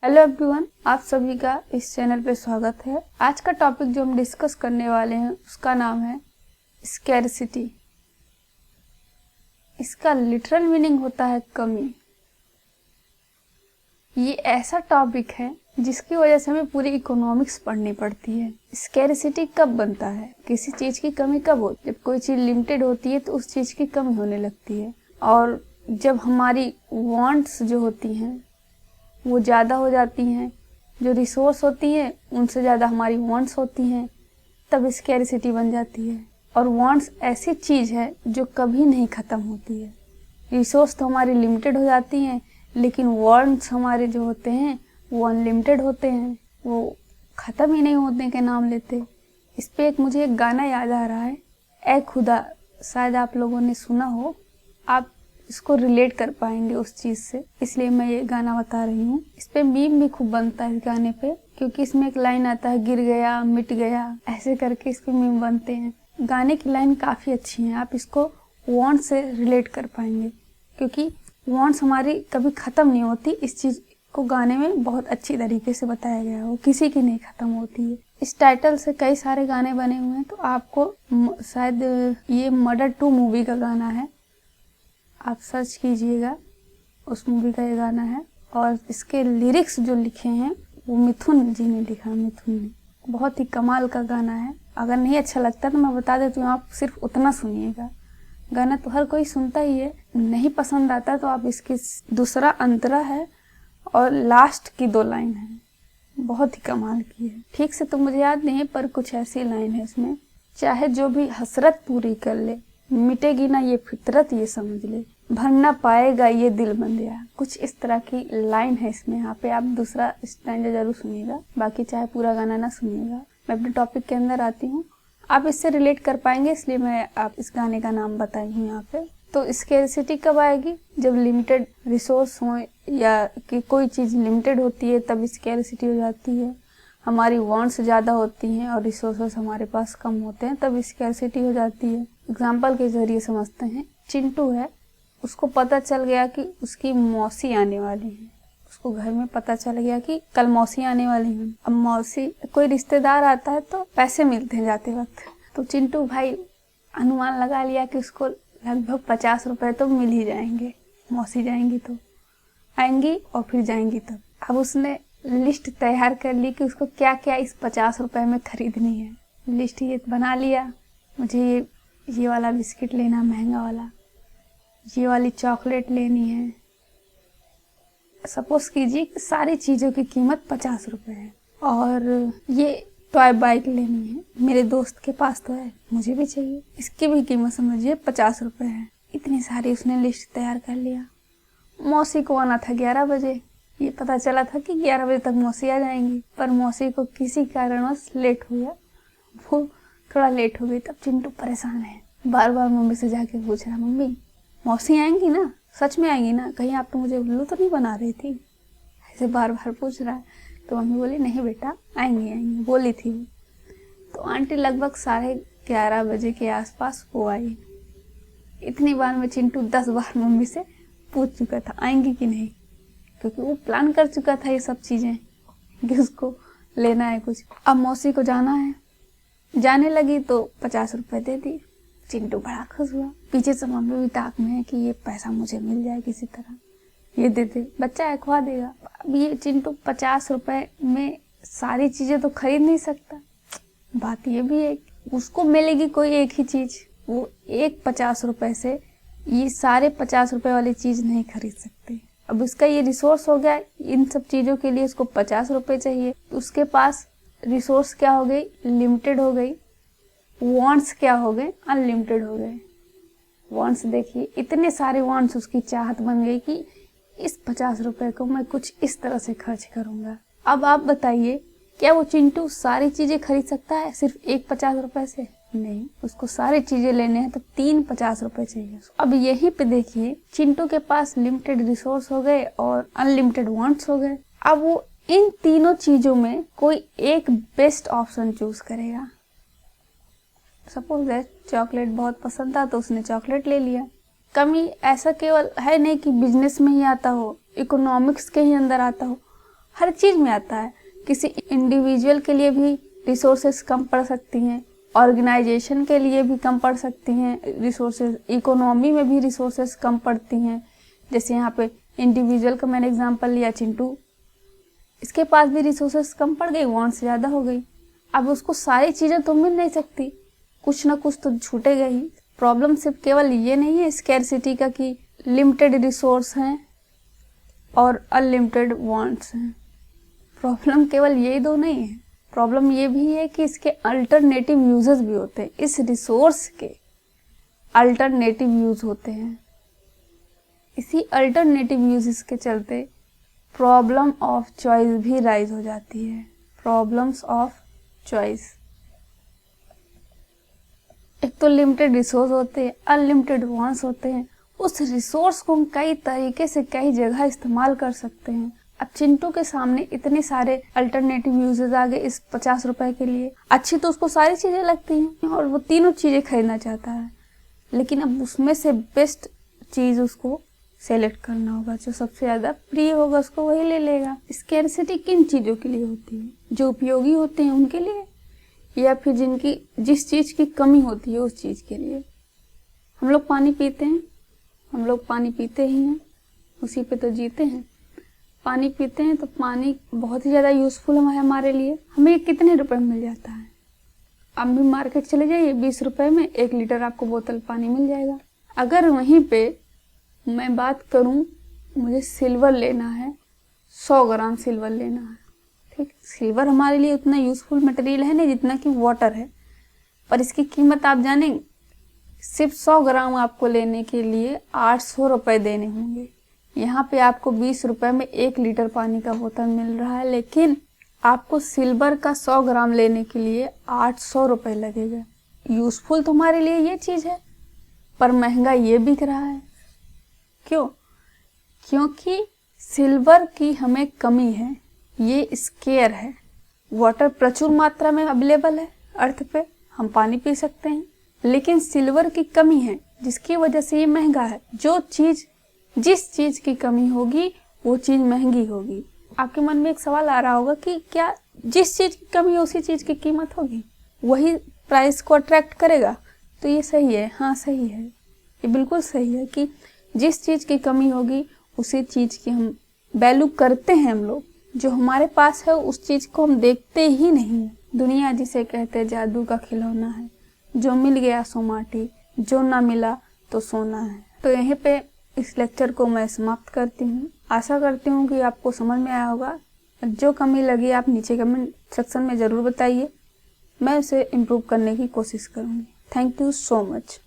Hello everyone, आप सभी का इस चैनल पे स्वागत है। आज का टॉपिक जो हम डिस्कस करने वाले हैं उसका नाम है स्कैरसिटी। इसका लिटरल मीनिंग होता है कमी। ये ऐसा टॉपिक है जिसकी वजह से हमें पूरी इकोनॉमिक्स पढ़नी पड़ती है। स्कैरसिटी कब बनता है, किसी चीज की कमी कब होती है? जब कोई चीज लिमिटेड होती है तो उस चीज की कमी होने लगती है, और जब हमारी वांट्स जो होती हैं वो ज़्यादा हो जाती हैं, जो रिसोर्स होती हैं उनसे ज़्यादा हमारी वांट्स होती हैं, तब स्कैरसिटी बन जाती है। और वांट्स ऐसी चीज़ है जो कभी नहीं ख़त्म होती है। रिसोर्स तो हमारी लिमिटेड हो जाती हैं, लेकिन वांट्स हमारे जो होते हैं वो अनलिमिटेड होते हैं, वो ख़त्म ही नहीं होने के नाम लेते। इस पे मुझे एक गाना याद आ रहा है, ए खुदा, शायद आप लोगों ने सुना हो, आप इसको रिलेट कर पाएंगे उस चीज़ से, इसलिए मैं ये गाना बता रही हूँ। इस पे मीम भी खूब बनता है इस गाने पे, क्योंकि इसमें एक लाइन आता है, गिर गया मिट गया, ऐसे करके इस पे मीम बनते हैं। गाने की लाइन काफ़ी अच्छी है, आप इसको वांट से रिलेट कर पाएंगे, क्योंकि वांट्स हमारी कभी ख़त्म नहीं होती। इस चीज़ को गाने में बहुत अच्छी तरीके से बताया गया है, वो किसी की नहीं ख़त्म होती है। इस टाइटल से कई सारे गाने बने हुए हैं, तो आपको शायद ये मर्डर 2 मूवी का गाना है, आप सर्च कीजिएगा, उस मूवी का ये गाना है। और इसके लिरिक्स जो लिखे हैं वो मिथुन जी ने लिखा, मिथुन ने। बहुत ही कमाल का गाना है। अगर नहीं अच्छा लगता तो मैं बता देती हूँ, आप सिर्फ उतना सुनिएगा। गाना तो हर कोई सुनता ही है, नहीं पसंद आता तो आप इसकी दूसरा अंतरा है और लास्ट की 2 लाइन है, बहुत ही कमाल की है। ठीक से तो मुझे याद नहीं है, पर कुछ ऐसी लाइन है इसमें, चाहे जो भी हसरत पूरी कर ले, मिटेगी ना ये फितरत ये समझ ले, भर ना पाएगा ये दिल बंदिया। कुछ इस तरह की लाइन है इसमें। यहाँ पे आप दूसरा स्टैंजा जरूर सुनिएगा, बाकी चाहे पूरा गाना ना सुनिएगा। मैं अपने टॉपिक के अंदर आती हूँ, आप इससे रिलेट कर पाएंगे, इसलिए मैं आप इस गाने का नाम बताई हूँ यहाँ पे। तो स्कैरसिटी कब आएगी? जब लिमिटेड रिसोर्स हो या कि कोई चीज़ लिमिटेड होती है तब स्कैरसिटी हो जाती है। हमारी वांट्स ज़्यादा होती हैं और रिसोर्सेस हमारे पास कम होते हैं, तब स्कैरसिटी हो जाती है। एग्जाम्पल के जरिए समझते हैं। चिंटू है, उसको पता चल गया कि उसकी मौसी आने वाली है। उसको घर में पता चल गया कि कल मौसी आने वाली है। अब मौसी, कोई रिश्तेदार आता है तो पैसे मिलते हैं जाते वक्त, तो चिंटू भाई अनुमान लगा लिया कि उसको लगभग 50 रुपए तो मिल ही जाएंगे। मौसी जाएंगी तो आएंगी और फिर जाएंगी तब। अब उसने लिस्ट तैयार कर ली कि उसको क्या क्या इस 50 रुपए में खरीदनी है। लिस्ट ये बना लिया, मुझे ये वाला बिस्किट लेना महंगा वाला, ये वाली चॉकलेट लेनी है। सपोज कीजिए कि सारी चीज़ों की कीमत 50 रुपए है, और ये टॉय बाइक लेनी है, मेरे दोस्त के पास तो है, मुझे भी चाहिए, इसकी भी कीमत समझिए 50 रुपए है। इतनी सारी उसने लिस्ट तैयार कर लिया। मौसी को आना था 11 बजे। ये पता चला था कि 11 बजे तक मौसी आ जाएंगी, पर मौसी को किसी कारणवश लेट हो गया, वो थोड़ा लेट हो गई। तब चिंटू परेशान है, बार बार मम्मी से जाके पूछ रहा, मम्मी मौसी आएंगी ना, सच में आएंगी ना, कहीं आप तो मुझे उल्लू तो नहीं बना रही थी? ऐसे बार बार पूछ रहा है। तो मम्मी बोली, नहीं बेटा, आएंगी आएंगी, बोली थी वो। तो आंटी लगभग 11:30 बजे के आसपास वो आई। इतनी बार में चिंटू 10 बार मम्मी से पूछ चुका था आएंगी कि नहीं, क्योंकि वो प्लान कर चुका था ये सब चीज़ें कि उसको लेना है कुछ। अब मौसी को जाना है, जाने लगी तो 50 रुपए दे दी। चिंटू बड़ा खुश हुआ। पीछे से मम्मी भी ताक में है कि ये पैसा मुझे मिल जाए किसी तरह, ये दे दे, बच्चा है खुआ देगा। अब ये चिंटू 50 रुपए में सारी चीज़ें तो खरीद नहीं सकता। बात ये भी है, उसको मिलेगी कोई एक ही चीज़, वो एक 50 रुपए से ये सारे 50 रुपए वाली चीज़ नहीं खरीद सकते। अब उसका ये रिसोर्स हो गया, इन सब चीज़ों के लिए उसको 50 रुपए चाहिए। उसके पास रिसोर्स क्या हो गई? लिमिटेड हो गई। वांट्स क्या हो गए? अनलिमिटेड हो गए। वांट्स देखिए, इतने सारे वांट्स, उसकी चाहत बन गई कि इस 50 रुपए को मैं कुछ इस तरह से खर्च करूंगा। अब आप बताइए, क्या वो चिंटू सारी चीजें खरीद सकता है सिर्फ एक 50 रुपए से? नहीं, उसको सारी चीजें लेने हैं तो 3 50 रुपए चाहिए। अब यहीं पे देखिए, चिंटू के पास लिमिटेड रिसोर्स हो गए और अनलिमिटेड वांट्स हो गए। अब वो इन तीनों चीजों में कोई एक बेस्ट ऑप्शन चूज करेगा। सपोज दैट चॉकलेट बहुत पसंद था तो उसने चॉकलेट ले लिया। कमी ऐसा केवल है नहीं कि बिजनेस में ही आता हो, इकोनॉमिक्स के ही अंदर आता हो, हर चीज में आता है। किसी इंडिविजुअल के लिए भी रिसोर्सेस कम पड़ सकती हैं, ऑर्गेनाइजेशन के लिए भी कम पड़ सकती हैं रिसोर्सेज, इकोनॉमी में भी रिसोर्सेज कम पड़ती हैं। जैसे यहाँ पे इंडिविजुअल का मैंने एग्जांपल लिया चिंटू, इसके पास भी रिसोर्सेज कम पड़ गई, वांट्स ज़्यादा हो गई। अब उसको सारी चीज़ें तो मिल नहीं सकती, कुछ ना कुछ तो छूटेगा ही। प्रॉब्लम सिर्फ केवल ये नहीं है स्कैरसिटी का कि लिमिटेड रिसोर्स हैं और अनलिमिटेड वांट्स हैं। प्रॉब्लम केवल ये दो नहीं है, प्रॉब्लम ये भी है कि इसके अल्टरनेटिव यूजेस भी होते हैं। इस रिसोर्स के अल्टरनेटिव यूज होते हैं। इसी अल्टरनेटिव यूजेस के चलते प्रॉब्लम ऑफ चॉइस भी राइज हो जाती है। प्रॉब्लम्स ऑफ चॉइस, एक तो लिमिटेड रिसोर्स होते हैं, अनलिमिटेड वांट्स होते हैं। उस रिसोर्स को हम कई तरीके से कई जगह इस्तेमाल कर सकते हैं। अब चिंटू के सामने इतने सारे अल्टरनेटिव यूजेस आ गए इस 50 रुपए के लिए। अच्छी तो उसको सारी चीजें लगती हैं और वो तीनों चीजें खरीदना चाहता है, लेकिन अब उसमें से बेस्ट चीज उसको सेलेक्ट करना होगा, जो सबसे ज्यादा प्रिय होगा उसको वही ले लेगा। स्कैरसिटी किन चीजों के लिए होती है? जो उपयोगी होते हैं उनके लिए, या फिर जिनकी जिस चीज की कमी होती है उस चीज के लिए। हम लोग पानी पीते हैं, हम लोग पानी पीते ही हैं, उसी पे तो जीते हैं। पानी पीते हैं तो पानी बहुत ही ज़्यादा यूज़फुल है हमारे लिए। हमें कितने रुपए में मिल जाता है? अब भी मार्केट चले जाइए, 20 रुपए में 1 लीटर आपको बोतल पानी मिल जाएगा। अगर वहीं पे मैं बात करूं, मुझे सिल्वर लेना है, 100 ग्राम सिल्वर लेना है, ठीक। सिल्वर हमारे लिए उतना यूज़फुल मटेरियल है नहीं जितना कि वाटर है, पर इसकी कीमत आप जानेंगे, सिर्फ 100 ग्राम आपको लेने के लिए 800 रुपए देने होंगे। यहाँ पे आपको 20 रुपए में 1 लीटर पानी का बोतल मिल रहा है, लेकिन आपको सिल्वर का 100 ग्राम लेने के लिए 800 रुपए लगेगा। यूजफुल तो हमारे लिए ये चीज है, पर महंगा ये बिक रहा है। क्यों? क्योंकि सिल्वर की हमें कमी है, ये स्केयर है। वाटर प्रचुर मात्रा में अवेलेबल है अर्थ पे, हम पानी पी सकते हैं, लेकिन सिल्वर की कमी है जिसकी वजह से ये महंगा है। जिस चीज की कमी होगी वो चीज महंगी होगी। आपके मन में एक सवाल आ रहा होगा कि क्या जिस चीज की कमी है उसी चीज की कीमत होगी, वही प्राइस को अट्रैक्ट करेगा? तो ये सही है, हाँ सही है, ये बिल्कुल सही है कि जिस चीज की कमी होगी उसी चीज की हम वैल्यू करते हैं। हम लोग जो हमारे पास है उस चीज को हम देखते ही नहीं। दुनिया जिसे कहते हैं जादू का खिलौना है, जो मिल गया सो माटी, जो ना मिला तो सोना है। तो यहीं पे इस लेक्चर को मैं समाप्त करती हूँ। आशा करती हूँ कि आपको समझ में आया होगा। जो कमी लगी आप नीचे कमेंट सेक्शन में ज़रूर बताइए, मैं उसे इम्प्रूव करने की कोशिश करूँगी। Thank you so much.